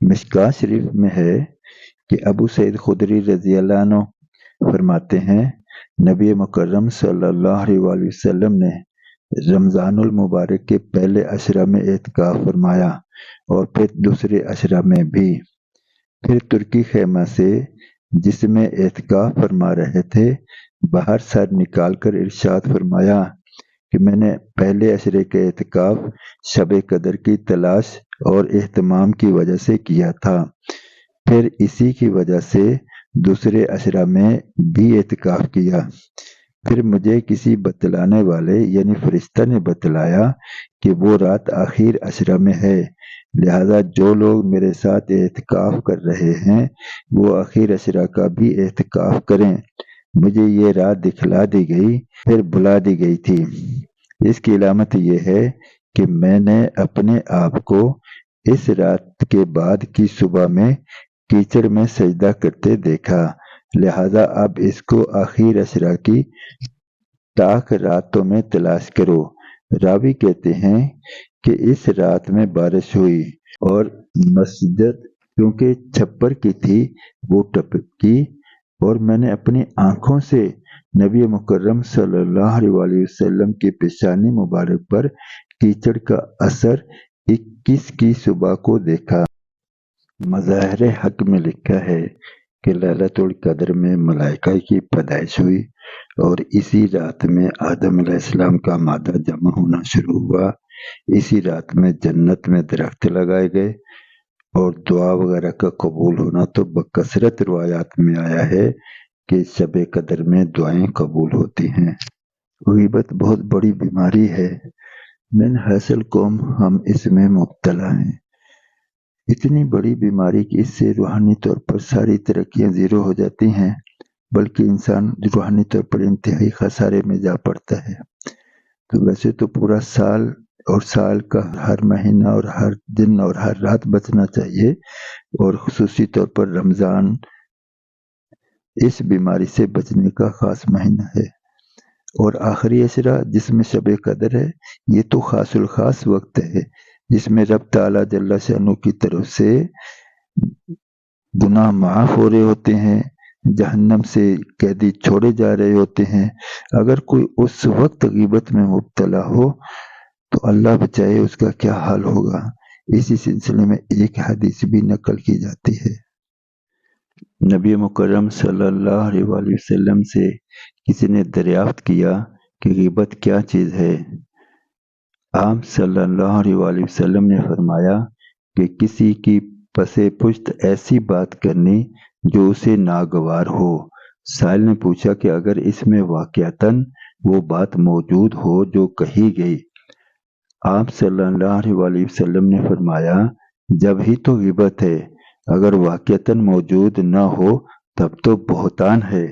مشکاہ شریف میں ہے کہ ابو سعید خدری رضی اللہ عنہ فرماتے ہیں، نبی مکرم صلی اللہ علیہ وآلہ وسلم نے رمضان المبارک کے پہلے عشرہ میں اعتکاف فرمایا اور پھر دوسرے عشرہ میں بھی۔ پھر ترکی خیمہ سے جس میں اعتکاف فرما رہے تھے باہر سر نکال کر ارشاد فرمایا کہ میں نے پہلے عشرے کا اعتکاف شب قدر کی تلاش اور اہتمام کی وجہ سے کیا تھا، پھر اسی کی وجہ سے دوسرے عشرہ میں بھی اعتکاف کیا۔ پھر مجھے کسی بتلانے والے یعنی فرشتہ نے بتلایا کہ وہ رات آخر عشرہ میں ہے، لہذا جو لوگ میرے ساتھ اعتکاف کر رہے ہیں وہ آخر عشرہ کا بھی اعتکاف کریں۔ مجھے یہ رات دکھلا دی گئی، پھر بلا دی گئی تھی۔ اس کی علامت یہ ہے کہ میں نے اپنے آپ کو اس رات کے بعد کی صبح میں کیچڑ میں سجدہ کرتے دیکھا، لہذا اب اس کو آخر عشرہ کی طاق راتوں میں تلاش کرو۔ راوی کہتے ہیں کہ اس رات میں بارش ہوئی اور مسجد کیونکہ چھپر کی تھی وہ ٹپکی، اور میں نے اپنی آنکھوں سے نبی مکرم صلی اللہ علیہ وآلہ وسلم کی پیشانی مبارک پر کیچڑ کا اثر 21 کی صبح کو دیکھا۔ مظاہر حق میں لکھا ہے کہ لیلۃ القدر میں ملائکہ کی پیدائش ہوئی اور اسی رات میں آدم علیہ السلام کا مادہ جمع ہونا شروع ہوا۔ اسی رات میں جنت میں درخت لگائے گئے اور دعا وغیرہ کا قبول ہونا تو بکثرت روایات میں آیا ہے کہ شب قدر میں دعائیں قبول ہوتی ہیں۔ غیبت بہت بڑی بیماری ہے، من حاصل قوم ہم اس میں مبتلا ہیں۔ اتنی بڑی بیماری کہ اس سے روحانی طور پر ساری ترقیاں زیرو ہو جاتی ہیں، بلکہ انسان روحانی طور پر انتہائی خسارے میں جا پڑتا ہے۔ تو ویسے تو پورا سال اور سال کا ہر مہینہ اور ہر دن اور ہر رات بچنا چاہیے، اور خصوصی طور پر رمضان اس بیماری سے بچنے کا خاص مہینہ ہے۔ اور آخری عشرہ جس میں شب قدر ہے، یہ تو خاص الخاص وقت ہے جس میں رب تعالیٰ جل شانہ کی طرف سے گناہ معاف ہو رہے ہوتے ہیں، جہنم سے قیدی چھوڑے جا رہے ہوتے ہیں۔ اگر کوئی اس وقت غیبت میں مبتلا ہو تو اللہ بچائے اس کا کیا حال ہوگا۔ اسی سلسلے میں ایک حدیث بھی نقل کی جاتی ہے۔ نبی مکرم صلی اللہ علیہ وآلہ وسلم سے کسی نے دریافت کیا کہ غیبت کیا چیز ہے؟ آپ صلی اللہ علیہ وآلہ وسلم نے فرمایا کہ کسی کی پس پشت ایسی بات کرنی جو اسے ناگوار ہو۔ سائل نے پوچھا کہ اگر اس میں واقعتاً وہ بات موجود ہو جو کہی گئی؟ آپ صلی اللہ علیہ وآلہ وسلم نے فرمایا جب ہی تو غیبت ہے، اگر واقعتاً موجود نہ ہو تب تو بہتان ہے۔